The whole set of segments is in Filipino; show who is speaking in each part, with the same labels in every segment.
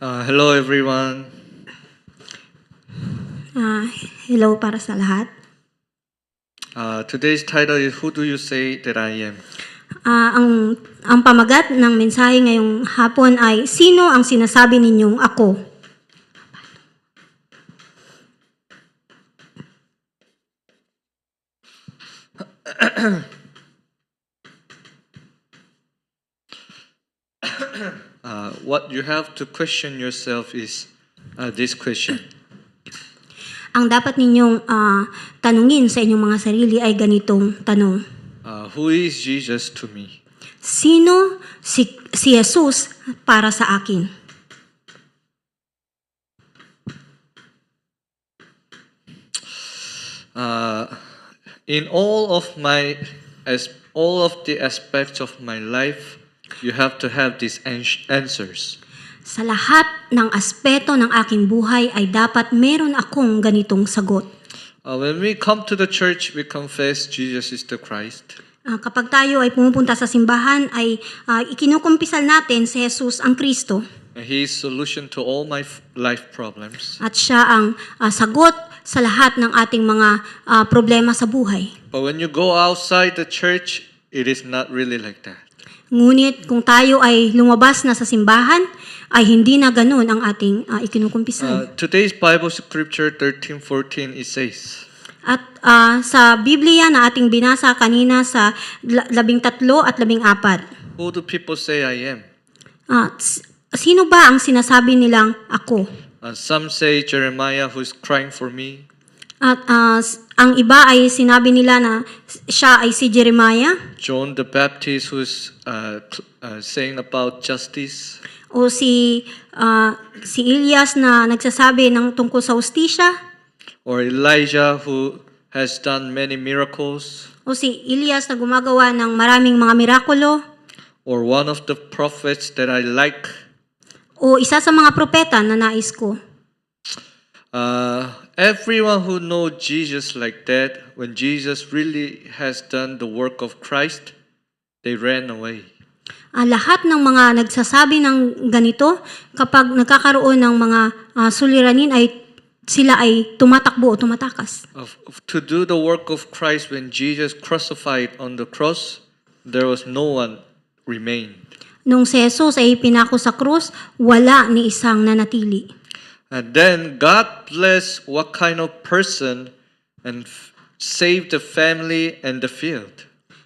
Speaker 1: Hello everyone.
Speaker 2: Ah, hello para sa lahat.
Speaker 1: Today's title is Who Do You Say That I Am?
Speaker 2: Ang pamagat ng mensahe ngayong hapon ay sino ang sinasabi ninyong ako?
Speaker 1: What you have to question yourself is this question.
Speaker 2: Ang dapat ninyong tanungin sa inyong mga sarili ay ganitong tanong.
Speaker 1: Who is Jesus to me?
Speaker 2: Sino si Jesus para sa akin?
Speaker 1: In all of the aspects of my life, you have to have these answers.
Speaker 2: Sa lahat ng aspeto ng aking buhay ay dapat meron akong ganitong sagot.
Speaker 1: When we come to the church, we confess Jesus is the Christ.
Speaker 2: Kapag tayo ay pumupunta sa simbahan ay ikinukumpisal natin si Jesus ang Kristo.
Speaker 1: And He is solution to all my life problems.
Speaker 2: At siya ang sagot sa lahat ng ating mga problema sa buhay.
Speaker 1: But when you go outside the church, it is not really like that.
Speaker 2: Ngunit kung tayo ay lumabas na sa simbahan, ay hindi na ganun ang ating ikinukumpisal.
Speaker 1: Today's Bible scripture 13:14 it says,
Speaker 2: At sa Biblia na ating binasa kanina sa 13 at 14,
Speaker 1: Who do people say I am?
Speaker 2: sino ba ang sinasabi nilang ako?
Speaker 1: Some say Jeremiah who is crying for me.
Speaker 2: At ang iba ay sinabi nila na siya ay si Jeremiah,
Speaker 1: John the Baptist who is saying about justice.
Speaker 2: o si Elias na nagsasabi ng tungkol sa hustisya,
Speaker 1: Or Elijah who has done many miracles.
Speaker 2: o si Elias na gumagawa ng maraming mga mirakulo,
Speaker 1: Or one of the prophets that I like.
Speaker 2: o isa sa mga propeta na nais ko.
Speaker 1: Everyone who knows Jesus like that, when Jesus really has done the work of Christ, they ran away.
Speaker 2: Lahat ng mga nagsasabi ng ganito, kapag nagkakaroon ng mga suliranin ay sila ay tumatakbo o tumatakas.
Speaker 1: To do the work of Christ when Jesus crucified on the cross, there was no one remained.
Speaker 2: Nung si Jesus ay pinako sa krus, wala ni isang nanatili.
Speaker 1: And then God bless what kind of person and save the family and the field.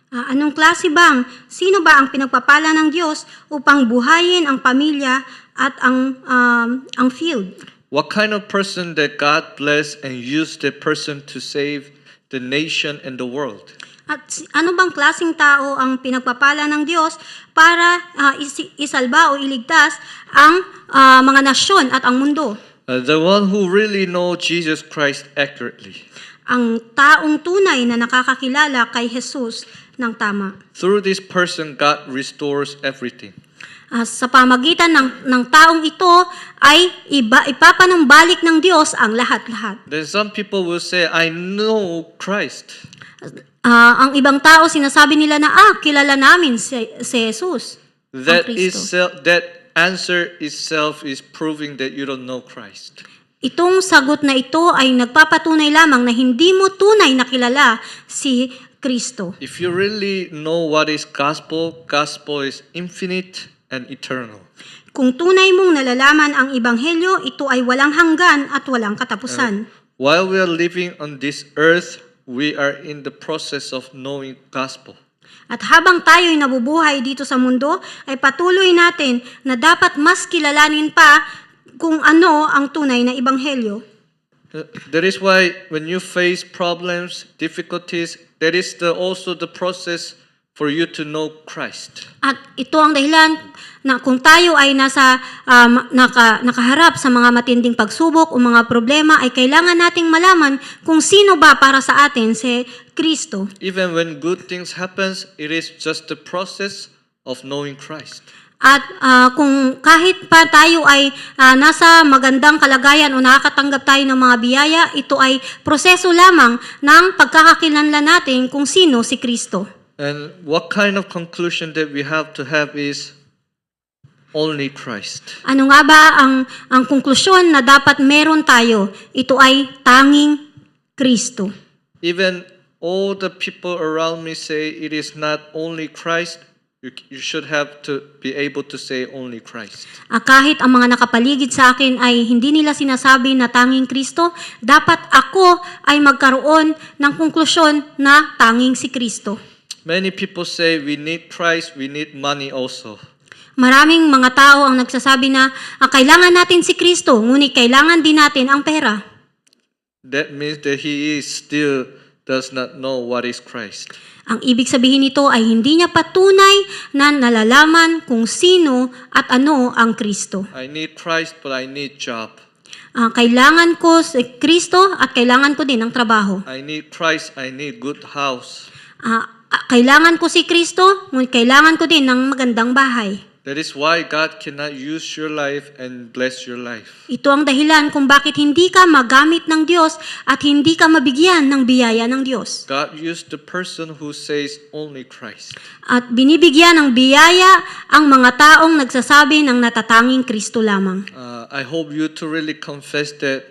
Speaker 2: Anong klase bang, sino ba ang pinagpapala ng Diyos upang buhayin ang pamilya at ang field?
Speaker 1: What kind of person that God bless and use that person to save the nation and the world?
Speaker 2: At ano bang klaseng tao ang pinagpapala ng Diyos para isalba o iligtas ang mga nasyon at ang mundo?
Speaker 1: The one who really know Jesus Christ accurately.
Speaker 2: Ang taong tunay na nakakakilala kay Jesus ng tama.
Speaker 1: Through this person, God restores everything.
Speaker 2: Sa pamagitan ng taong ito ay ipapanumbalik ng Diyos ang lahat-lahat.
Speaker 1: Then some people will say, I know Christ.
Speaker 2: Ang ibang tao sinasabi nila na kilala namin si Jesus, ang Kristo.
Speaker 1: That answer itself is proving that you don't know Christ.
Speaker 2: Itong sagot na ito ay nagpapatunay lamang na hindi mo tunay na kilala si Kristo.
Speaker 1: If you really know what is gospel, gospel is infinite and eternal.
Speaker 2: Kung tunay mong nalalaman ang ebanghelyo, ito ay walang hanggan at walang katapusan.
Speaker 1: While we are living on this earth, we are in the process of knowing gospel.
Speaker 2: At habang tayo'y nabubuhay dito sa mundo, ay patuloy natin na dapat mas kilalanin pa kung ano ang tunay na ebanghelyo.
Speaker 1: That is why when you face problems, difficulties, that is also the process for you to know Christ.
Speaker 2: At ito ang dahilan na kung tayo ay nakaharap sa mga matinding pagsubok o mga problema, ay kailangan nating malaman kung sino ba para sa atin si Kristo.
Speaker 1: Even when good things happens, it is just the process of knowing Christ.
Speaker 2: At kung kahit pa tayo ay nasa magandang kalagayan o nakakatanggap tayo ng mga biyaya, ito ay proseso lamang ng pagkakakilanlan natin kung sino si Kristo.
Speaker 1: And what kind of conclusion that we have to have is Only Christ.
Speaker 2: Ano nga ba ang konklusyon na dapat meron tayo? Ito ay tanging Kristo.
Speaker 1: Even all the people around me say it is not only Christ, you should have to be able to say only Christ.
Speaker 2: Kahit ang mga nakapaligid sa akin ay hindi nila sinasabi na tanging Kristo, dapat ako ay magkaroon ng konklusyon na tanging si Kristo.
Speaker 1: Many people say we need Christ, we need money also.
Speaker 2: Maraming mga tao ang nagsasabi na kailangan natin si Kristo, ngunit kailangan din natin ang pera.
Speaker 1: That means that he is still does not know what is Christ.
Speaker 2: Ang ibig sabihin nito ay hindi niya patunay na nalalaman kung sino at ano ang Kristo.
Speaker 1: I need Christ, but I need job.
Speaker 2: Kailangan ko si Kristo at kailangan ko din ng trabaho.
Speaker 1: I need Christ, I need good house.
Speaker 2: Kailangan ko si Kristo, ngunit kailangan ko din ng magandang bahay.
Speaker 1: That is why God cannot use your life and bless your life.
Speaker 2: Ito ang dahilan kung bakit hindi ka magamit ng Diyos at hindi ka mabigyan ng biyaya ng Diyos.
Speaker 1: God used the person who says only Christ.
Speaker 2: At binibigyan ng biyaya ang mga taong nagsasabi ng natatanging Kristo lamang.
Speaker 1: I hope you to really confess that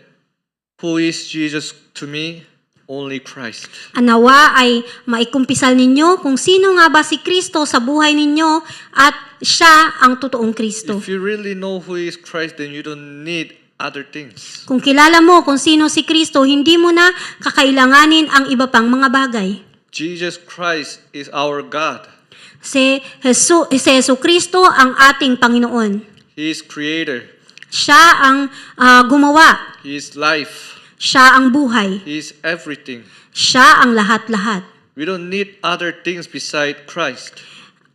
Speaker 1: who is Jesus to me? Only Christ.
Speaker 2: Nawa ay maikumpisal ninyo kung sino nga ba si Kristo sa buhay ninyo at siya ang totoong Kristo.
Speaker 1: If you really know who is Christ, then you don't need other things.
Speaker 2: Kung kilala mo kung sino si Kristo, hindi mo na kakailanganin ang iba pang mga bagay.
Speaker 1: Jesus Christ is our God.
Speaker 2: Si Jesu Kristo ang ating Panginoon.
Speaker 1: He is creator.
Speaker 2: Siya ang gumawa.
Speaker 1: He is life.
Speaker 2: Siya ang buhay.
Speaker 1: He is everything.
Speaker 2: Siya ang lahat-lahat.
Speaker 1: We don't need other things beside Christ.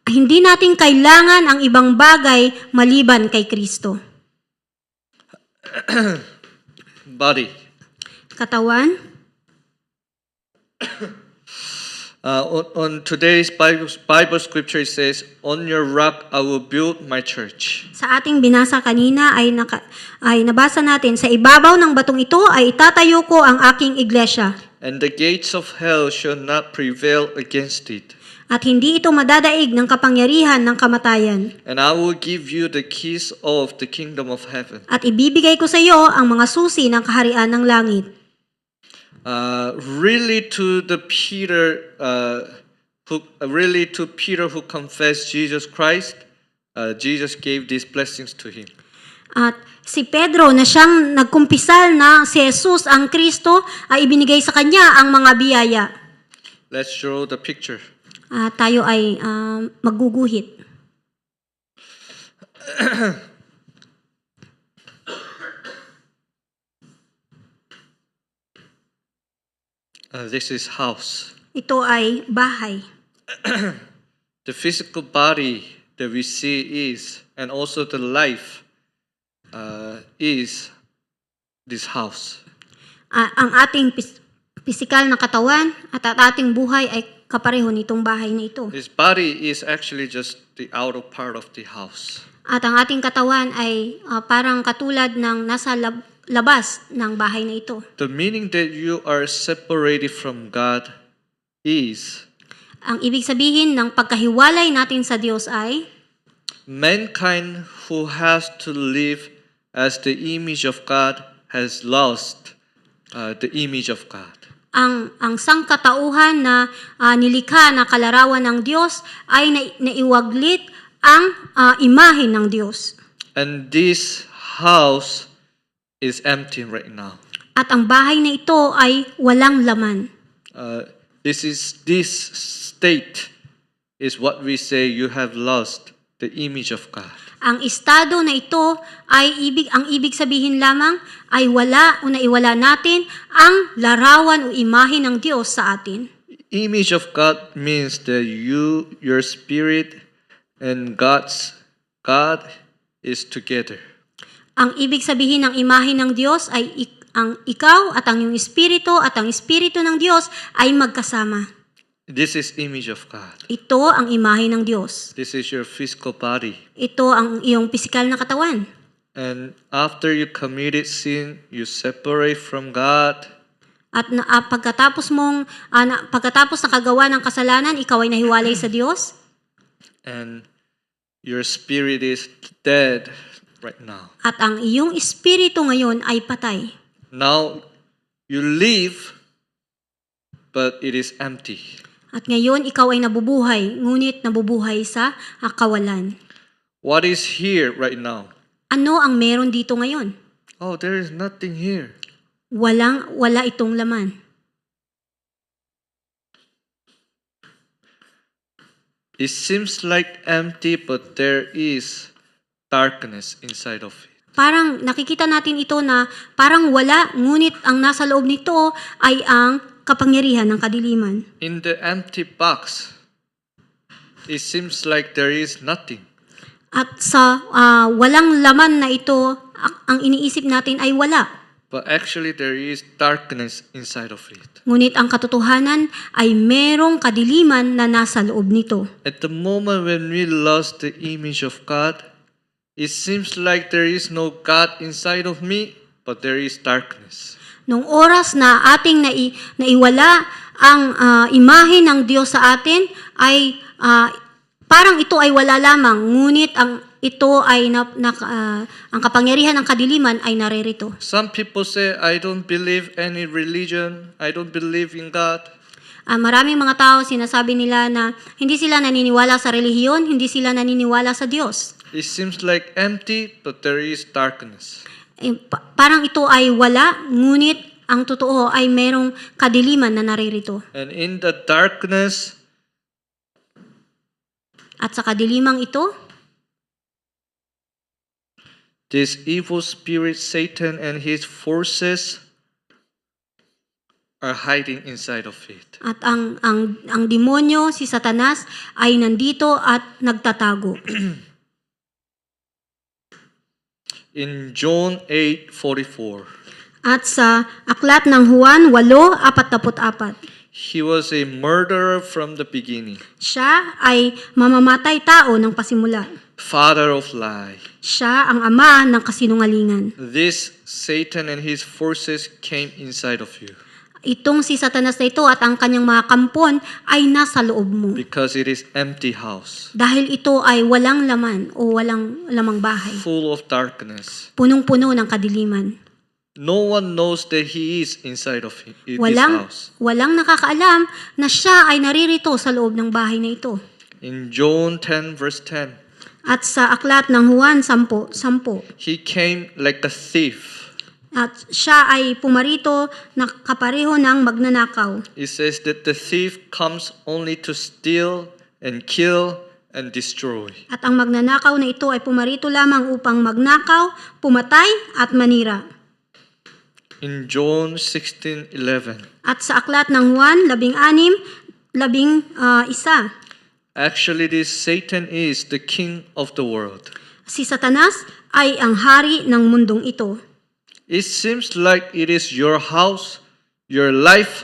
Speaker 2: Hindi natin kailangan ang ibang bagay maliban kay Kristo.
Speaker 1: Body.
Speaker 2: Katawan.
Speaker 1: On today's Bible scripture it says, "On your rock I will build my church."
Speaker 2: Sa ating binasa kanina ay nabasa natin, sa ibabaw ng batong ito ay itatayo ko ang aking iglesia.
Speaker 1: And the gates of hell shall not prevail against it.
Speaker 2: At hindi ito madadaig ng kapangyarihan ng kamatayan.
Speaker 1: And I will give you the keys of the kingdom of heaven.
Speaker 2: At ibibigay ko sa iyo ang mga susi ng kaharian ng langit.
Speaker 1: Really to Peter who confessed Jesus Christ, Jesus gave these blessings to him.
Speaker 2: At si Pedro na siyang nagkumpisal na si Jesus ang Kristo ay ibinigay sa kanya ang mga biyaya.
Speaker 1: Let's show the picture.
Speaker 2: Tayo ay magguguhit.
Speaker 1: This is house.
Speaker 2: Ito ay bahay.
Speaker 1: The physical body that we see is, and also the life is this house.
Speaker 2: Ang ating pisikal na katawan at ating buhay ay kapareho nitong bahay na ito.
Speaker 1: This body is actually just the outer part of the house.
Speaker 2: At ang ating katawan ay parang katulad ng nasa labas ng bahay na ito.
Speaker 1: The meaning that you are separated from God is,
Speaker 2: ang ibig sabihin ng pagkahiwalay natin sa Diyos ay
Speaker 1: mankind who has to live as the image of God has lost the image of God.
Speaker 2: Ang sangkatauhan na nilikha na kalarawan ng Diyos ay naiwaglit ang imahe ng Diyos.
Speaker 1: And this house is empty right now.
Speaker 2: At ang bahay na ito ay walang laman.
Speaker 1: This state is what we say you have lost the image of God.
Speaker 2: Ang estado na ito ay ang ibig sabihin lamang ay wala o naiwala natin ang larawan o imahe ng Diyos sa atin.
Speaker 1: Image of God means that your spirit and God is together.
Speaker 2: Ang ibig sabihin ng imahe ng Diyos ay ang ikaw at ang iyong espiritu at ang espiritu ng Diyos ay magkasama.
Speaker 1: This is image of God.
Speaker 2: Ito ang imahe ng Diyos.
Speaker 1: This is your physical body.
Speaker 2: Ito ang iyong pisikal na katawan.
Speaker 1: And after you committed sin, you separate from God.
Speaker 2: At pagkatapos nakagawa ng kasalanan, ikaw ay nahiwalay sa Diyos.
Speaker 1: And Your spirit is dead right now.
Speaker 2: At ang iyong espiritu ngayon ay patay.
Speaker 1: Now you live, but it is empty.
Speaker 2: At ngayon ikaw ay nabubuhay, ngunit nabubuhay sa kawalan.
Speaker 1: What is here right now?
Speaker 2: Ano ang meron dito ngayon?
Speaker 1: Oh, there is nothing here.
Speaker 2: Wala itong laman.
Speaker 1: It seems like empty, but there is darkness inside of it.
Speaker 2: Parang nakikita natin ito na parang wala, ngunit ang nasa loob nito ay ang kapangyarihan ng kadiliman.
Speaker 1: In the empty box, it seems like there is nothing.
Speaker 2: At sa walang laman na ito, ang iniisip natin ay wala.
Speaker 1: But actually, there is darkness inside of it.
Speaker 2: Ngunit ang katotohanan ay merong kadiliman na nasa loob nito.
Speaker 1: At the moment when we lost the image of God, it seems like there is no God inside of me, but there is darkness.
Speaker 2: Nung oras na ating naiwala ang imahe ng Diyos sa atin, ay parang ito ay wala lamang, ngunit ang kapangyarihan ng kadiliman ay naririto.
Speaker 1: Some people say, I don't believe any religion, I don't believe in God.
Speaker 2: Maraming mga tao sinasabi nila na hindi sila naniniwala sa relihiyon, hindi sila naniniwala sa Diyos.
Speaker 1: It seems like empty, but there is darkness.
Speaker 2: Parang ito ay wala, ngunit ang totoo ay merong kadiliman na naririto.
Speaker 1: And in the darkness,
Speaker 2: At sa kadilimang ito,
Speaker 1: this evil spirit, Satan, and his forces are hiding inside of it.
Speaker 2: at ang demonyo, si Satanas, ay nandito at nagtatago.
Speaker 1: In John 8:44,
Speaker 2: At sa aklat ng Juan 8:44,
Speaker 1: he was a murderer from the beginning,
Speaker 2: siya ay mamamatay tao ng pasimula.
Speaker 1: father of lie.
Speaker 2: Siya ang ama ng kasinungalingan.
Speaker 1: This Satan and his forces came inside of you
Speaker 2: Itong si Satanas na ito at ang kanyang mga kampon ay nasa loob mo.
Speaker 1: because it is empty house,
Speaker 2: Dahil ito ay walang laman o walang lamang bahay.
Speaker 1: full of darkness.
Speaker 2: Punong-puno ng kadiliman.
Speaker 1: No one knows that he is inside of this
Speaker 2: Walang
Speaker 1: house.
Speaker 2: nakakaalam na siya ay naririto sa loob ng bahay na ito.
Speaker 1: In John 10 verse 10,
Speaker 2: At sa aklat ng Juan 10,
Speaker 1: he came like a thief.
Speaker 2: at siya ay pumarito na kapareho ng magnanakaw.
Speaker 1: It says that the thief comes only to steal and kill and destroy.
Speaker 2: At ang magnanakaw na ito ay pumarito lamang upang magnakaw, pumatay at manira.
Speaker 1: In John 16:11,
Speaker 2: At sa aklat ng Juan 16:11,
Speaker 1: actually this Satan is the king of the world.
Speaker 2: si Satanas ay ang hari ng mundong ito.
Speaker 1: It seems like it is your house, your life,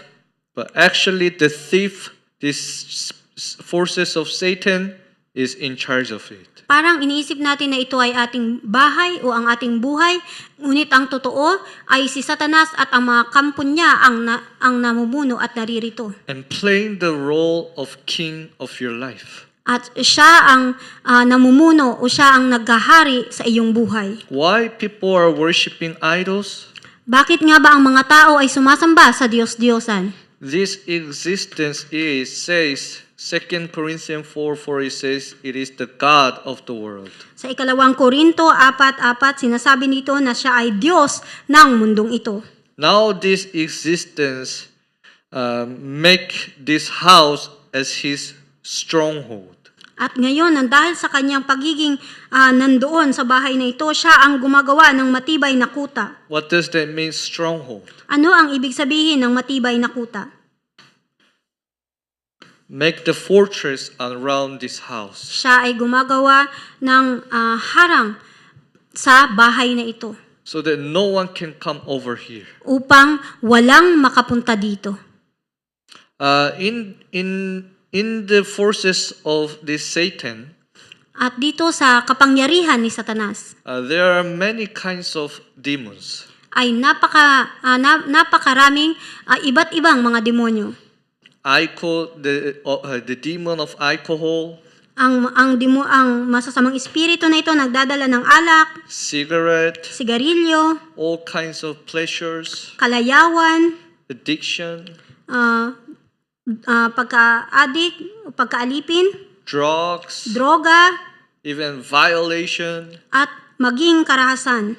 Speaker 1: but actually the thief, these forces of Satan, is in charge of it.
Speaker 2: Parang iniisip natin na ito ay ating bahay o ang ating buhay, ngunit ang totoo ay si Satanas at ang mga kampon niya ang namumuno at naririto.
Speaker 1: And playing the role of king of your life.
Speaker 2: At siya ang namumuno o siya ang naghahari sa iyong buhay.
Speaker 1: Why people are worshiping idols?
Speaker 2: Bakit nga ba ang mga tao ay sumasamba sa Diyos-Diyosan?
Speaker 1: This existence is, says, 2 Corinthians 4:4, it says, it is the God of the world.
Speaker 2: Sa ikalawang Korinto 4:4, sinasabi nito na siya ay Diyos ng mundong ito.
Speaker 1: Now this existence make this house as his stronghold.
Speaker 2: At ngayon, dahil sa kanyang pagiging nandoon sa bahay na ito, siya ang gumagawa ng matibay na kuta.
Speaker 1: What does that mean, stronghold?
Speaker 2: Ano ang ibig sabihin ng matibay na kuta?
Speaker 1: Make the fortress around this house.
Speaker 2: Siya ay gumagawa ng harang sa bahay na ito
Speaker 1: So that no one can come over here.
Speaker 2: upang walang makapunta dito.
Speaker 1: In the forces of this Satan,
Speaker 2: At dito sa kapangyarihan ni Satanas
Speaker 1: there are many kinds of demons.
Speaker 2: ay napakaraming iba't ibang mga demonyo.
Speaker 1: The demon of alcohol,
Speaker 2: Ang masasamang espiritu na ito nagdadala ng alak,
Speaker 1: cigarette,
Speaker 2: sigarilyo,
Speaker 1: all kinds of pleasures,
Speaker 2: kalayawan,
Speaker 1: addiction,
Speaker 2: pagka-addict, pagkaalipin,
Speaker 1: drugs,
Speaker 2: droga,
Speaker 1: even violation.
Speaker 2: at maging karahasan.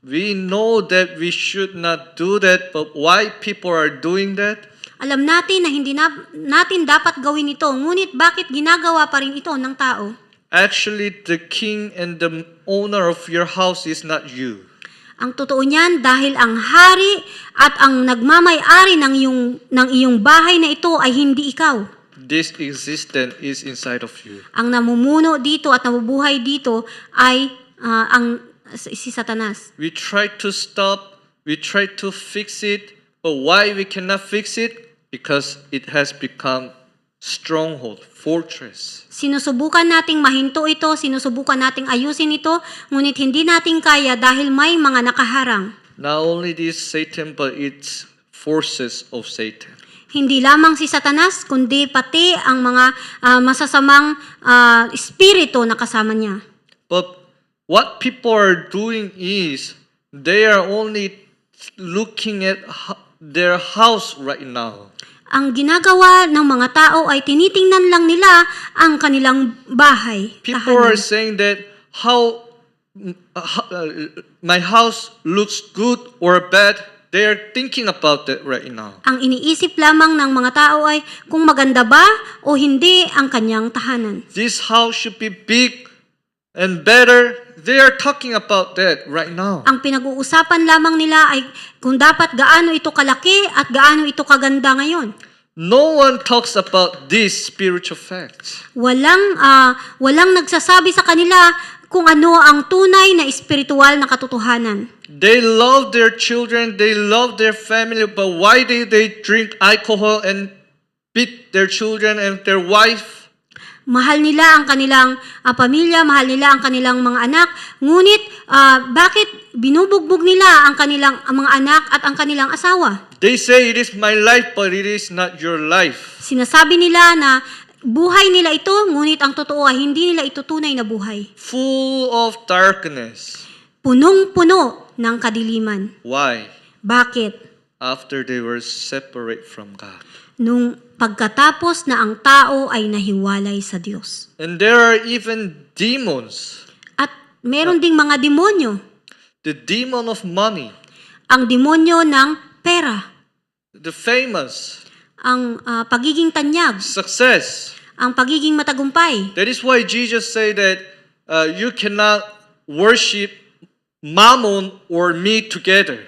Speaker 1: We know that we should not do that, but why people are doing that?
Speaker 2: Alam natin na hindi natin dapat gawin ito, ngunit bakit ginagawa pa rin ito ng tao?
Speaker 1: Actually, the king and the owner of your house is not you.
Speaker 2: Ang totoo niyan, dahil ang hari at ang nagmamay-ari ng iyong bahay na ito ay hindi ikaw.
Speaker 1: This existence is inside of you.
Speaker 2: Ang namumuno dito at nabubuhay dito ay si Satanas.
Speaker 1: We try to stop, we try to fix it, but why we cannot fix it? Because it has become stronghold, fortress.
Speaker 2: Sinusubukan nating mahinto ito, sinusubukan nating ayusin ito, ngunit hindi natin kaya dahil may mga nakaharang.
Speaker 1: Not only this Satan, but it's forces of Satan.
Speaker 2: Hindi lamang si Satanas, kundi pati ang mga masasamang espiritu na kasama niya.
Speaker 1: But what people are doing is they are only looking at their house right now.
Speaker 2: Ang ginagawa ng mga tao ay tinitingnan lang nila ang kanilang bahay.
Speaker 1: People
Speaker 2: tahanan.
Speaker 1: are saying that how my house looks good or bad. They are thinking about that right now.
Speaker 2: Ang iniisip lamang ng mga tao ay kung maganda ba o hindi ang kanyang tahanan.
Speaker 1: This house should be big and better. They are talking about that right now.
Speaker 2: Ang pinag-uusapan lamang nila ay kung dapat gaano ito kalaki at gaano ito kaganda ngayon.
Speaker 1: No one talks about these spiritual facts.
Speaker 2: Walang nagsasabi sa kanila kung ano ang tunay na espiritual na katotohanan.
Speaker 1: They love their children, they love their family, but why do they drink alcohol and beat their children and their wife?
Speaker 2: Mahal nila ang kanilang pamilya, mahal nila ang kanilang mga anak, ngunit bakit binubugbog nila ang kanilang mga anak at ang kanilang asawa?
Speaker 1: They say it is my life, but it is not your life.
Speaker 2: Sinasabi nila na buhay nila ito, ngunit ang totoo ay hindi nila ito tunay na buhay.
Speaker 1: Full of darkness.
Speaker 2: Punong-puno ng kadiliman.
Speaker 1: Why?
Speaker 2: Bakit?
Speaker 1: After they were separate from God.
Speaker 2: Nung pagkatapos na ang tao ay nahiwalay sa Diyos.
Speaker 1: And there are even demons.
Speaker 2: At meron ding mga demonyo.
Speaker 1: The demon of money.
Speaker 2: Ang demonyo ng pera.
Speaker 1: The famous.
Speaker 2: Ang pagiging tanyag.
Speaker 1: Success.
Speaker 2: Ang pagiging matagumpay.
Speaker 1: That is why Jesus said that you cannot worship mammon or me together.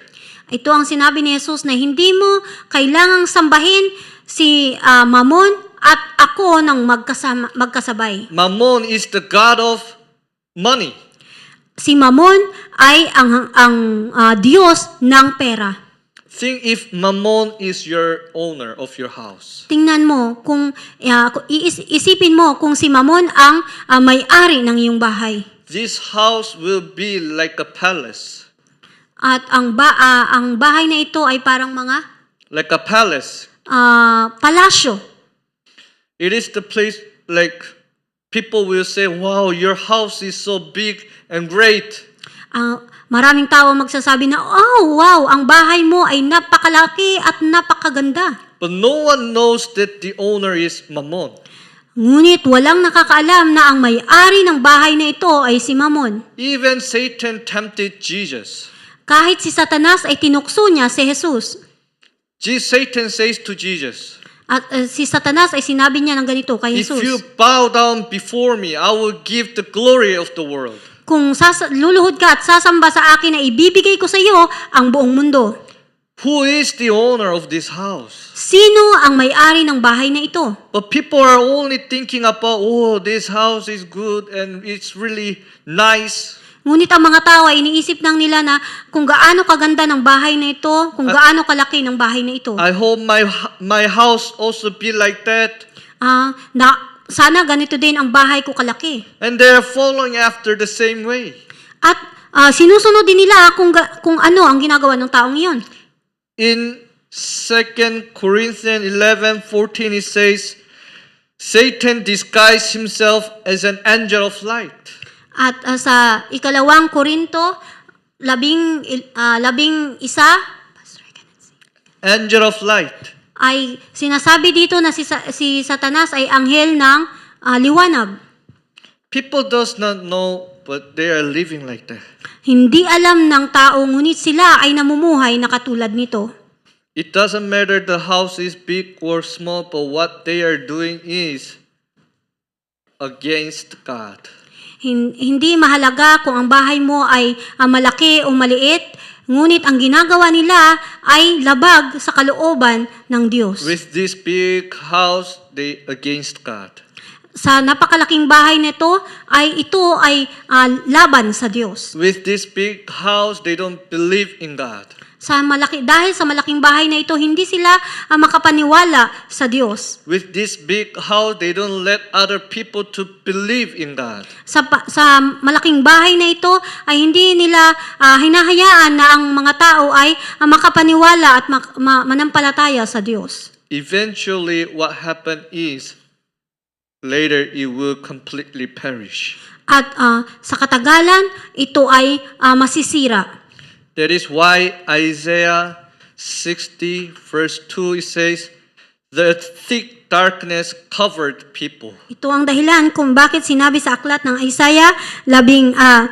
Speaker 2: Ito ang sinabi ni Jesus na hindi mo kailangang sambahin si Mammon at ako nang magkasabay.
Speaker 1: Mammon is the god of money.
Speaker 2: Si Mammon ay ang Diyos ng pera.
Speaker 1: Think if Mammon is your owner of your house.
Speaker 2: Tingnan mo kung isipin mo kung si Mammon ang may-ari ng iyong bahay.
Speaker 1: This house will be like a palace.
Speaker 2: At ang bahay na ito ay parang mga
Speaker 1: Like a palace.
Speaker 2: palasyo.
Speaker 1: It is the place like people will say, wow, your house is so big and great.
Speaker 2: Maraming tao magsasabi na, oh, wow, ang bahay mo ay napakalaki at napakaganda.
Speaker 1: But no one knows that the owner is Mammon.
Speaker 2: Ngunit walang nakakaalam na ang may-ari ng bahay na ito ay si Mammon.
Speaker 1: Even Satan tempted Jesus.
Speaker 2: Kahit si Satanas ay tinukso niya si Jesus.
Speaker 1: Satan says to Jesus,
Speaker 2: At si Satanas ay sinabi niya ng ganito kay
Speaker 1: if
Speaker 2: Jesus.
Speaker 1: you bow down before me, I will give the glory of the world.
Speaker 2: Kung luluhod ka at sasamba sa akin na ibibigay ko sa iyo ang buong mundo.
Speaker 1: Who is the owner of this house?
Speaker 2: Sino ang may-ari ng bahay na ito?
Speaker 1: But people are only thinking about, oh, this house is good and it's really nice.
Speaker 2: Ngunit ang mga tao ay iniisip lang nila na kung gaano kaganda ng bahay na ito, kung gaano kalaki ng bahay na ito.
Speaker 1: I hope my house also be like that.
Speaker 2: Sana ganito din ang bahay ko kalaki.
Speaker 1: And they are following after the same way.
Speaker 2: At sinusunod din nila kung ano ang ginagawa ng taong iyon.
Speaker 1: In 2 Corinthians 11:14 it says, Satan disguised himself as an angel of light.
Speaker 2: At sa ikalawang Korinto, 11,
Speaker 1: Angel of light.
Speaker 2: ay sinasabi dito na si Satanas ay anghel ng liwanag.
Speaker 1: People does not know, but they are living like that.
Speaker 2: Hindi alam ng tao, ngunit sila ay namumuhay na katulad nito.
Speaker 1: It doesn't matter the house is big or small, but what they are doing is against God.
Speaker 2: Hindi mahalaga kung ang bahay mo ay malaki o maliit, ngunit ang ginagawa nila ay labag sa kalooban ng Diyos.
Speaker 1: With this big house, they against God.
Speaker 2: Sa napakalaking bahay nito ito ay laban sa Diyos.
Speaker 1: With this big house, they don't believe in God.
Speaker 2: Dahil sa malaking bahay na ito, hindi sila makapaniwala sa Diyos.
Speaker 1: With this big house, they don't let other people to believe in God.
Speaker 2: Sa malaking bahay na ito ay hindi nila hinahayaan na ang mga tao ay makapaniwala at manampalataya sa Diyos.
Speaker 1: Eventually, what happened is, later it will completely perish.
Speaker 2: At sa katagalan, ito ay masisira.
Speaker 1: That is why Isaiah 60 verse 2 it says, the thick darkness covered people.
Speaker 2: Ito ang dahilan kung bakit sinabi sa aklat ng Isaiah 62 na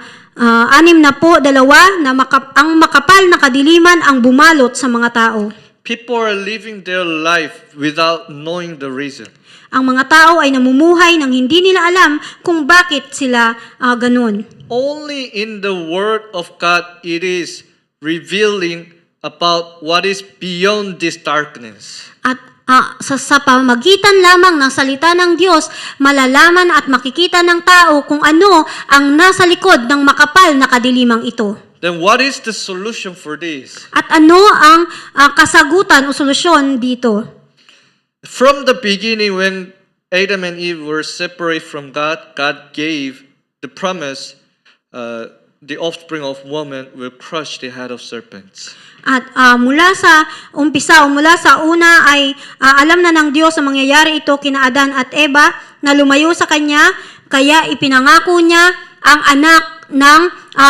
Speaker 2: ang makapal na kadiliman ang bumalot sa mga tao.
Speaker 1: People are living their life without knowing the reason.
Speaker 2: Ang mga tao ay namumuhay nang hindi nila alam kung bakit sila ganun.
Speaker 1: Only in the Word of God it is revealing about what is beyond this darkness.
Speaker 2: At sa pamagitan lamang ng salita ng Diyos, malalaman at makikita ng tao kung ano ang nasa likod ng makapal na kadilimang ito.
Speaker 1: Then what is the solution for this?
Speaker 2: At ano ang kasagutan o solusyon dito?
Speaker 1: From the beginning, when Adam and Eve were separate from God, God gave the promise, the offspring of woman will crush the head of serpents.
Speaker 2: At mula sa umpisa o mula sa una ay alam na ng Diyos ang mangyayari ito kina Adan at Eva na lumayo sa kanya, kaya ipinangako niya ang anak ng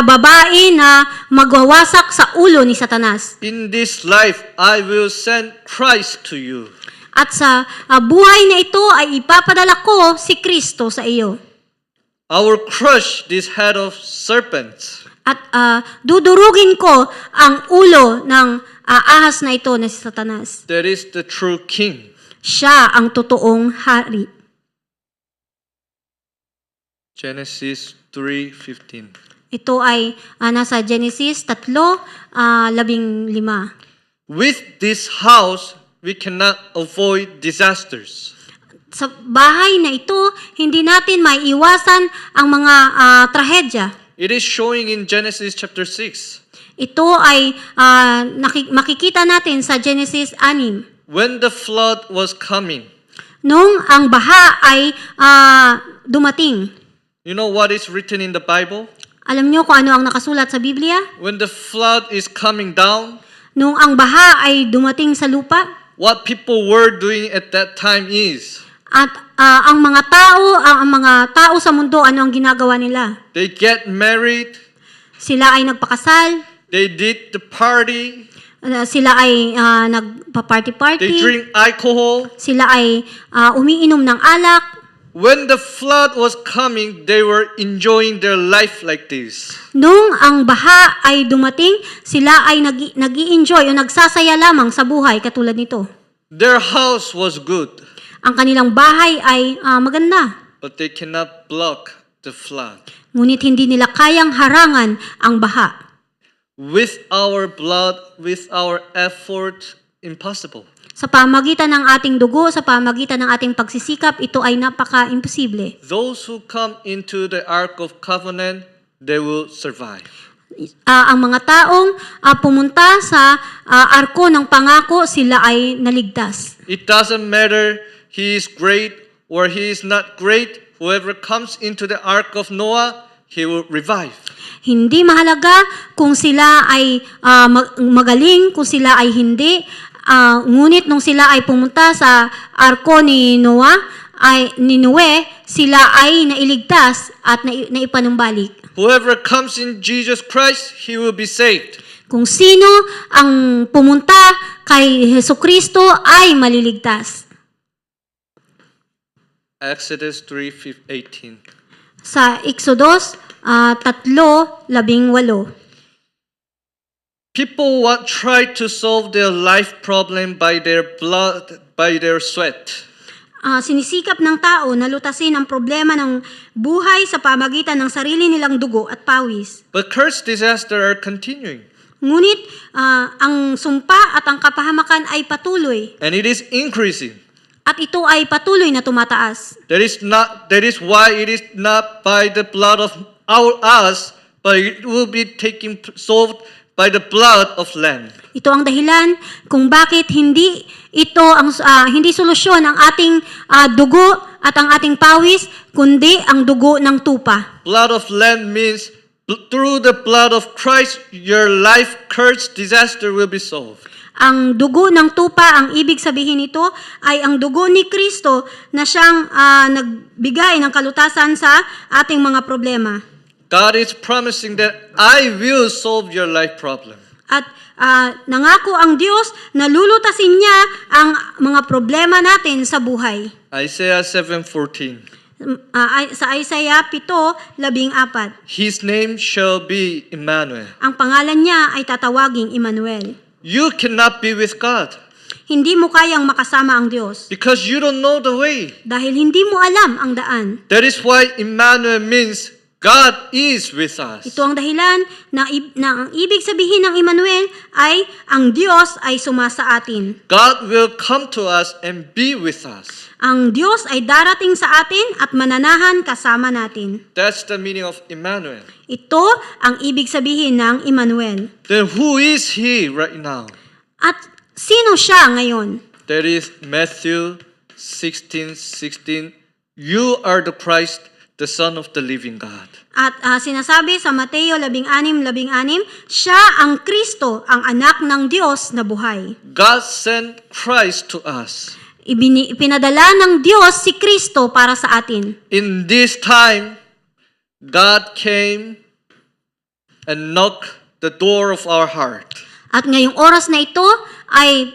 Speaker 2: babae na magwawasak sa ulo ni Satanas.
Speaker 1: In this life, I will send Christ to you.
Speaker 2: At sa buhay na ito ay ipapadala ko si Kristo sa iyo.
Speaker 1: I will crush this head of serpents.
Speaker 2: At dudurugin ko ang ulo ng ahas na ito na si Satanas.
Speaker 1: That is the true king.
Speaker 2: Siya ang totoong hari.
Speaker 1: Genesis 3:15.
Speaker 2: Ito ay nasa Genesis 3:15.
Speaker 1: With this house, we cannot avoid disasters.
Speaker 2: Sa bahay na ito, hindi natin maiiwasan ang mga trahedya.
Speaker 1: It is showing in Genesis chapter 6.
Speaker 2: Ito ay makikita natin sa Genesis 6.
Speaker 1: When the flood was coming,
Speaker 2: Nung ang baha ay dumating.
Speaker 1: you know what is written in the Bible?
Speaker 2: Alam niyo kung ano ang nakasulat sa Biblia?
Speaker 1: When the flood is coming down,
Speaker 2: Nung ang baha ay dumating sa lupa,
Speaker 1: what people were doing at that time is,
Speaker 2: at ang mga tao sa mundo, ano ang ginagawa nila?
Speaker 1: they get married,
Speaker 2: Sila ay nagpakasal,
Speaker 1: they did the party,
Speaker 2: sila ay
Speaker 1: they
Speaker 2: nagpa-party-party,
Speaker 1: drink alcohol.
Speaker 2: sila ay umiinom ng alak.
Speaker 1: When the flood was coming, they were enjoying their life like this.
Speaker 2: Nung ang baha ay dumating, sila ay nag-i-enjoy o nagsasaya lamang sa buhay katulad nito.
Speaker 1: Their house was good,
Speaker 2: Ang kanilang bahay ay maganda,
Speaker 1: but they cannot block the flood.
Speaker 2: ngunit hindi nila kayang harangan ang baha.
Speaker 1: With our blood, with our effort, impossible.
Speaker 2: Sa pamagitan ng ating dugo, sa pamagitan ng ating pagsisikap, ito ay napaka-imposible.
Speaker 1: Those who come into the Ark of Covenant, they will survive.
Speaker 2: Ang mga taong pumunta sa arko ng pangako, sila ay naligtas.
Speaker 1: It doesn't matter he is great or he is not great. Whoever comes into the Ark of Noah, he will revive.
Speaker 2: Hindi mahalaga kung sila ay magaling, kung sila ay hindi. Ngunit nung sila ay pumunta sa arko ni Noah, ay ni Noe, sila ay nailigtas at naipanumbalik.
Speaker 1: Whoever comes in Jesus Christ, he will be saved.
Speaker 2: Kung sino ang pumunta kay Hesukristo ay maliligtas.
Speaker 1: Exodus 3:18.
Speaker 2: Sa Exodus 3:18.
Speaker 1: People try to solve their life problem by their blood, by their sweat.
Speaker 2: Sinisikap ng tao na lutasin ang problema ng buhay sa pamagitan ng sarili nilang dugo at pawis.
Speaker 1: But curse disaster are continuing.
Speaker 2: Ngunit ang sumpa at ang kapahamakan ay patuloy
Speaker 1: And it is increasing.
Speaker 2: at ito ay patuloy na tumataas.
Speaker 1: That is why it is not by the blood of us, but it will be solved by the blood of Lamb.
Speaker 2: Ito ang dahilan kung bakit hindi ito ang hindi solusyon ang ating dugo at ang ating pawis, kundi ang dugo ng tupa.
Speaker 1: Blood of Lamb means through the blood of Christ, your life curse disaster will be solved.
Speaker 2: Ang dugo ng tupa, ang ibig sabihin nito ay ang dugo ni Kristo na siyang nagbigay ng kalutasan sa ating mga problema.
Speaker 1: God is promising that I will solve your life problem.
Speaker 2: At nangako ang Diyos na lulutasin niya ang mga problema natin sa buhay.
Speaker 1: Isaiah 7:14.
Speaker 2: Sa Isaiah 7:14,
Speaker 1: His name shall be Emmanuel.
Speaker 2: ang pangalan niya ay tatawaging Emmanuel.
Speaker 1: You cannot be with God
Speaker 2: Hindi mo kayang makasama ang Diyos
Speaker 1: because you don't know the way.
Speaker 2: dahil hindi mo alam ang daan.
Speaker 1: That is why Emmanuel means God is with us.
Speaker 2: Ito ang dahilan na ang ibig sabihin ng Emmanuel ay ang Diyos ay sumasa atin.
Speaker 1: God will come to us and be with us.
Speaker 2: Ang Diyos ay darating sa atin at mananahan kasama natin.
Speaker 1: That's the meaning of Emmanuel.
Speaker 2: Ito ang ibig sabihin ng Emmanuel.
Speaker 1: Then who is he right now?
Speaker 2: At sino siya ngayon?
Speaker 1: That is Matthew 16:16. You are the Christ, the Son of the living God.
Speaker 2: At sinasabi sa Mateo 16:16, siya ang Kristo, ang anak ng Diyos na buhay.
Speaker 1: God sent Christ to us.
Speaker 2: Ipinadala ng Diyos si Kristo para sa atin.
Speaker 1: In this time, God came and knocked the door of our heart.
Speaker 2: At ngayong oras na ito ay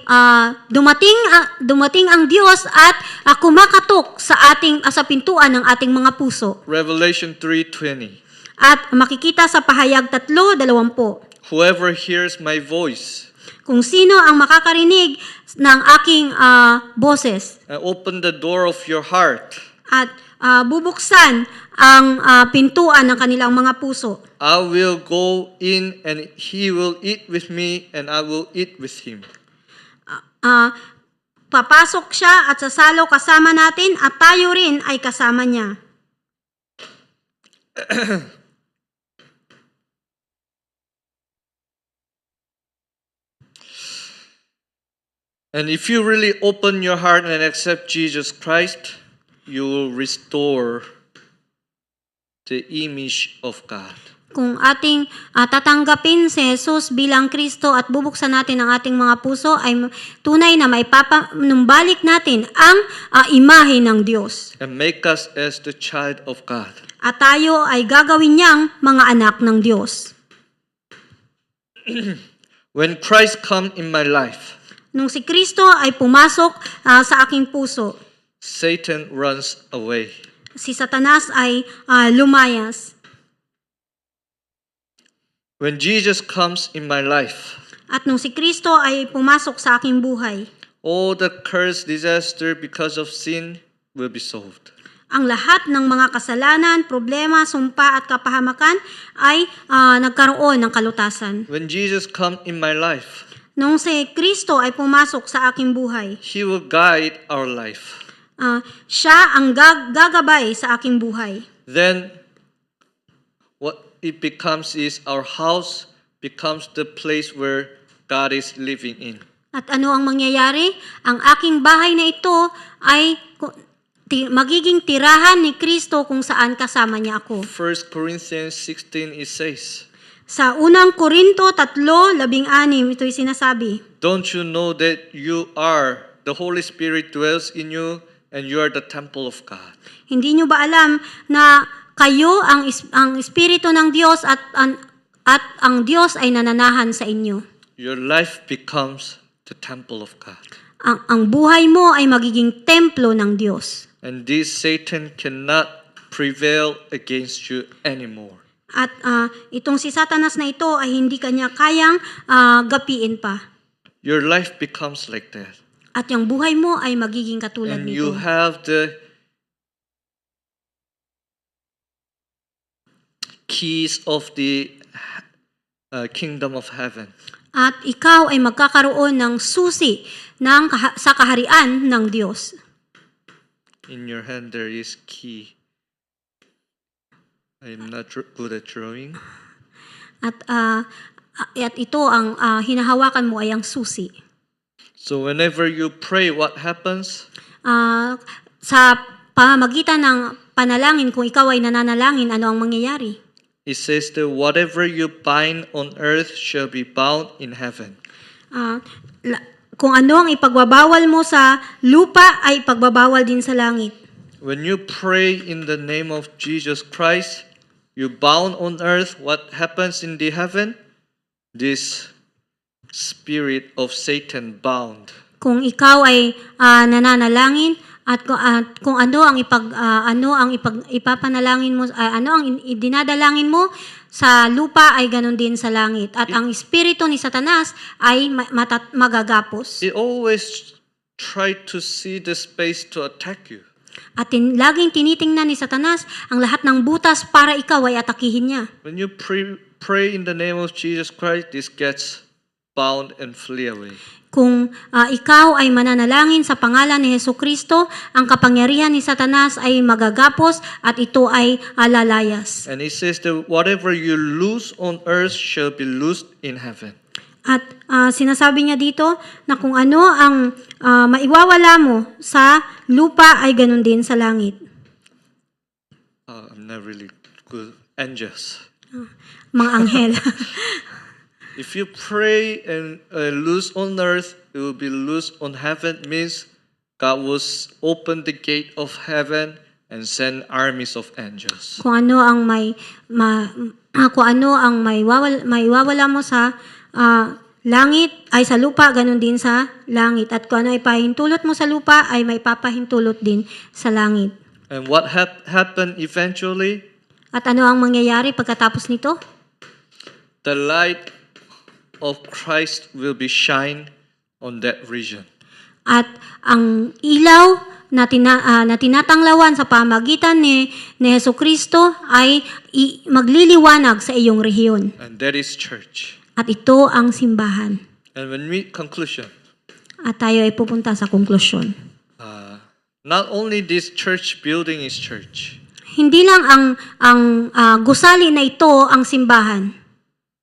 Speaker 2: dumating ang Diyos at kumakatok sa pintuan ng ating mga puso.
Speaker 1: Revelation 3:20.
Speaker 2: At makikita sa pahayag 3:20.
Speaker 1: Whoever hears my voice
Speaker 2: Kung sino ang makakarinig ng aking boses
Speaker 1: and open the door of your heart,
Speaker 2: at bubuksan ang pintuan ng kanilang mga puso.
Speaker 1: I will go in and he will eat with me and I will eat with him.
Speaker 2: Papasok siya at sasalo kasama natin at tayo rin ay kasama niya.
Speaker 1: And if you really open your heart and accept Jesus Christ, you will restore the image of God.
Speaker 2: Kung ating tatanggapin si Jesus bilang Kristo at bubuksan natin ang ating mga puso, ay tunay na maipapanumbalik natin ang imahe ng Diyos.
Speaker 1: And make us as the child of God.
Speaker 2: At tayo ay gagawin niyang mga anak ng Diyos.
Speaker 1: When Christ come in my life,
Speaker 2: Nung si Kristo ay pumasok sa aking puso,
Speaker 1: Satan runs away.
Speaker 2: si Satanas ay lumayas.
Speaker 1: When Jesus comes in my life,
Speaker 2: At nung si Kristo ay pumasok sa aking buhay,
Speaker 1: all the curse, disaster because of sin will be solved.
Speaker 2: ang lahat ng mga kasalanan, problema, sumpa at kapahamakan ay nagkaroon ng kalutasan.
Speaker 1: When Jesus come in my life,
Speaker 2: Nung si Kristo ay pumasok sa aking buhay,
Speaker 1: He will guide our life.
Speaker 2: siya ang gagabay sa aking buhay.
Speaker 1: Then what it becomes is our house becomes the place where God is living in.
Speaker 2: At ano ang mangyayari? Ang aking bahay na ito ay magiging tirahan ni Kristo kung saan kasama niya ako.
Speaker 1: 1 Corinthians 16 it says,
Speaker 2: Sa unang Korinto 3:16, ito'y sinasabi,
Speaker 1: don't you know that the Holy Spirit dwells in you and you are the temple of God.
Speaker 2: Hindi nyo ba alam na kayo ang Espiritu ng Diyos at ang Diyos ay nananahan sa inyo?
Speaker 1: Your life becomes the temple of God.
Speaker 2: Ang buhay mo ay magiging templo ng Diyos.
Speaker 1: And this Satan cannot prevail against you anymore.
Speaker 2: At itong si Satanas na ito ay hindi kanya kayang gapiin pa.
Speaker 1: Your life becomes like that.
Speaker 2: At yung buhay mo ay magiging katulad
Speaker 1: And
Speaker 2: nito.
Speaker 1: you have the keys of the kingdom of heaven.
Speaker 2: At ikaw ay magkakaroon ng susi sa kaharian ng Diyos.
Speaker 1: In your hand there is key. I'm not good at drawing.
Speaker 2: At ito ang hinahawakan mo ay ang susi.
Speaker 1: So whenever you pray, what happens?
Speaker 2: Sa pamamagitan ng panalangin, kung ikaw ay nananalangin, ano ang mangyayari?
Speaker 1: It says that whatever you bind on earth shall be bound in heaven.
Speaker 2: Kung ano ang ipagbabawal mo sa lupa, ay ipagbabawal din sa langit.
Speaker 1: When you pray in the name of Jesus Christ, you bound on earth. What happens in the heaven? This spirit of Satan bound.
Speaker 2: Kung ikaw ay nananalangin at kung ano ang ipapanalangin mo, ano ang dinadalangin mo sa lupa ay ganun din sa langit. At ang espiritu ni Satanas ay magagapos.
Speaker 1: It always try to see the space to attack you.
Speaker 2: At laging tinitingnan ni Satanas ang lahat ng butas para ikaw ay atakihin niya.
Speaker 1: When you pray in the name of Jesus Christ, this gets bound and flee away.
Speaker 2: Kung ikaw ay mananalangin sa pangalan ni Hesukristo, ang kapangyarihan ni Satanas ay magagapos at ito ay lalayas.
Speaker 1: And it says that whatever you loose on earth shall be loosed in heaven.
Speaker 2: At sinasabi niya dito na kung ano ang maiwawala mo sa lupa ay ganun din sa langit.
Speaker 1: I'm not really good. Angels.
Speaker 2: Mga anghel.
Speaker 1: If you pray and loose on earth, it will be loose on heaven. Means God will open the gate of heaven and send armies of angels.
Speaker 2: Kung ano ang maiwawala mo sa langit ay sa lupa, ganun din sa langit. At kung ano ay pahintulot mo sa lupa ay may papahintulot din sa langit.
Speaker 1: And what happened eventually?
Speaker 2: At ano ang mangyayari pagkatapos nito?
Speaker 1: The light of Christ will be shine on that region.
Speaker 2: At ang ilaw na tinatanglawan sa pamagitan ni Hesukristo ay magliliwanag sa iyong rehiyon.
Speaker 1: And that is church.
Speaker 2: At ito ang simbahan.
Speaker 1: And when we conclusion,
Speaker 2: At tayo ay pupunta sa konklusyon.
Speaker 1: not only this church building is church.
Speaker 2: Hindi lang ang gusali na ito ang simbahan.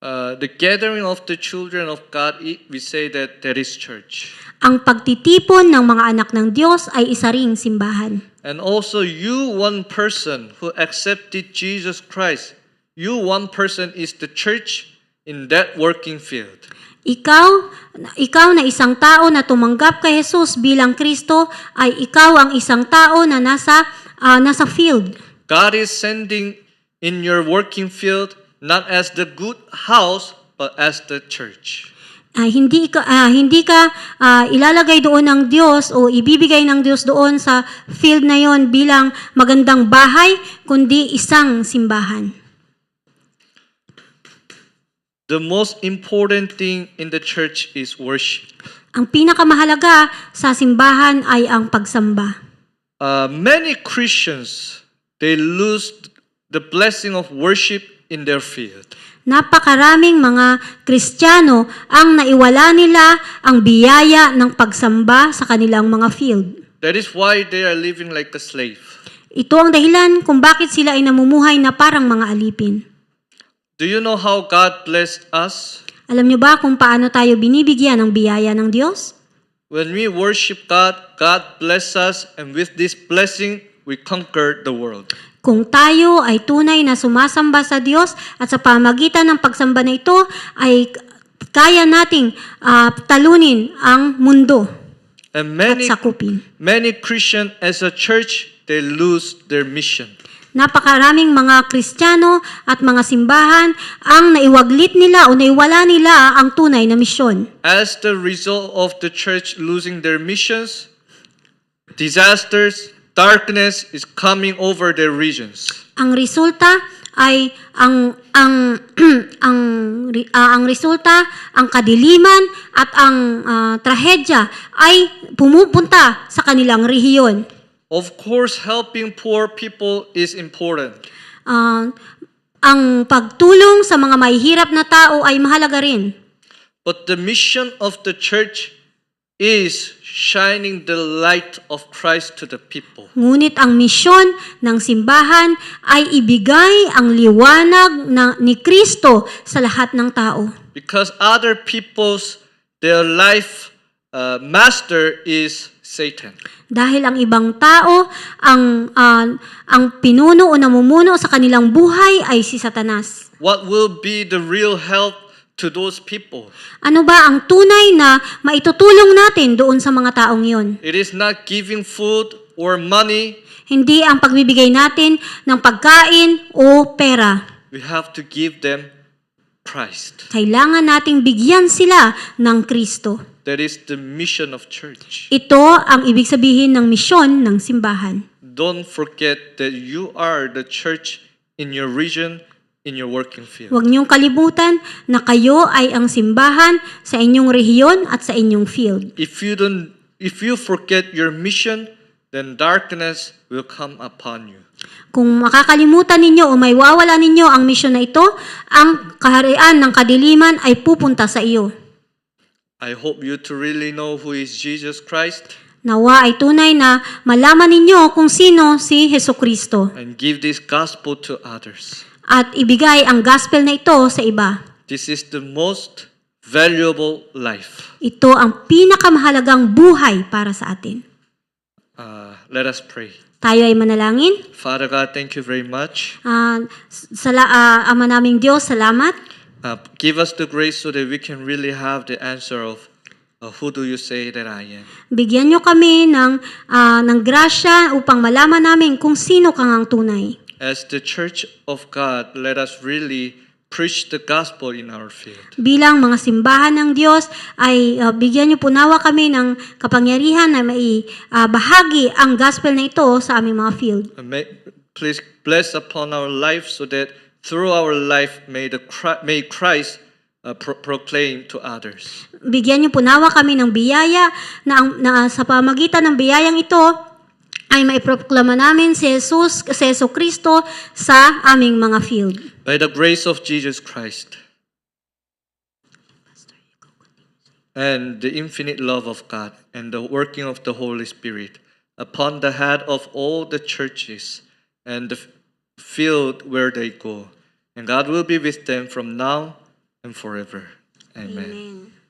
Speaker 1: The gathering of the children of God, we say that is church.
Speaker 2: Ang pagtitipon ng mga anak ng Diyos ay isa ring simbahan.
Speaker 1: And also you, one person who accepted Jesus Christ, you, one person is the church in that working field.
Speaker 2: Ikaw na isang tao na tumanggap kay Jesus bilang Kristo, ay ikaw ang isang tao na nasa field.
Speaker 1: God is sending in your working field not as the good house, but as the church.
Speaker 2: Hindi ka ilalagay doon ng Diyos o ibibigay ng Diyos doon sa field na yon bilang magandang bahay, kundi isang simbahan.
Speaker 1: The most important thing in the church is worship.
Speaker 2: Ang pinakamahalaga sa simbahan ay ang pagsamba.
Speaker 1: Many Christians, they lose the blessing of worship in their field.
Speaker 2: Napakaraming mga Kristiyano ang naiwala nila ang biyaya ng pagsamba sa kanilang mga field.
Speaker 1: That is why they are living like a slave.
Speaker 2: Ito ang dahilan kung bakit sila ay namumuhay na parang mga alipin.
Speaker 1: Do you know how God blessed us?
Speaker 2: Alam niyo ba kung paano tayo binibigyan ng biyaya ng Diyos?
Speaker 1: When we worship God, God bless us, and with this blessing, we conquer the world.
Speaker 2: Kung tayo ay tunay na sumasamba sa Diyos at sa pamagitan ng pagsamba na ito ay kaya nating talunin ang mundo.
Speaker 1: And
Speaker 2: at sakupin.
Speaker 1: many Christian as a church, they lose their mission.
Speaker 2: Napakaraming mga Kristiyano at mga simbahan ang naiwaglit nila o naiwala nila ang tunay na misyon.
Speaker 1: As the result of the church losing their missions, disasters, darkness is coming over their regions.
Speaker 2: Ang resulta ay ang resulta, ang kadiliman at ang trahedya ay pumupunta sa kanilang rehiyon.
Speaker 1: Of course, helping poor people is important.
Speaker 2: Ang pagtulong sa mga mahihirap na tao ay mahalaga rin.
Speaker 1: But the mission of the church is shining the light of Christ to the people.
Speaker 2: Ngunit ang misyon ng simbahan ay ibigay ang liwanag ni Kristo sa lahat ng tao.
Speaker 1: Because other people's, their life master is Satan.
Speaker 2: Dahil ang ibang tao, ang pinuno o namumuno sa kanilang buhay ay si Satanas.
Speaker 1: What will be the real help to those people?
Speaker 2: Ano ba ang tunay na maitutulong natin doon sa mga taong yon?
Speaker 1: It is not giving food or money.
Speaker 2: Hindi ang pagbibigay natin ng pagkain o pera.
Speaker 1: We have to give them Christ.
Speaker 2: Kailangan nating bigyan sila ng Kristo.
Speaker 1: That is the mission of church.
Speaker 2: Ito ang ibig sabihin ng misyon ng simbahan.
Speaker 1: Don't forget that you are the church in your region, in your working field.
Speaker 2: Huwag niyong kalimutan na kayo ay ang simbahan sa inyong rehiyon at sa inyong field.
Speaker 1: If you forget your mission, then darkness will come upon you.
Speaker 2: Kung makakalimutan ninyo o may wawala ninyo ang misyon na ito, ang kaharian ng kadiliman ay pupunta sa iyo.
Speaker 1: I hope you to really know who is Jesus Christ
Speaker 2: Nawa ay tunay na malaman ninyo kung sino si Hesukristo
Speaker 1: and give this gospel to others.
Speaker 2: at ibigay ang gospel na ito sa iba.
Speaker 1: This is the most valuable life.
Speaker 2: Ito ang pinakamahalagang buhay para sa atin.
Speaker 1: Let us pray.
Speaker 2: Tayo ay manalangin.
Speaker 1: Father God, thank you very much.
Speaker 2: Ama naming Diyos, salamat.
Speaker 1: Give us the grace so that we can really have the answer of who do you say that I am.
Speaker 2: Bigyan niyo kami ng grasya upang malaman namin kung sino kang ang tunay.
Speaker 1: As the church of God, let us really preach the gospel in our field.
Speaker 2: Bilang mga simbahan ng Diyos, ay bigyan niyo po nawa kami ng kapangyarihan na bahagi ang gospel na ito sa aming mga field.
Speaker 1: Please bless upon our life so that through our life may Christ proclaim to others.
Speaker 2: Bigyan niyo po nawa kami ng biyaya na sa pamagitan ng biyayang ito ay maiproklama namin si Jesu Kristo sa aming mga field.
Speaker 1: By the grace of Jesus Christ and the infinite love of God and the working of the Holy Spirit upon the head of all the churches and the field where they go. And God will be with them from now and forever. Amen.
Speaker 2: Amen.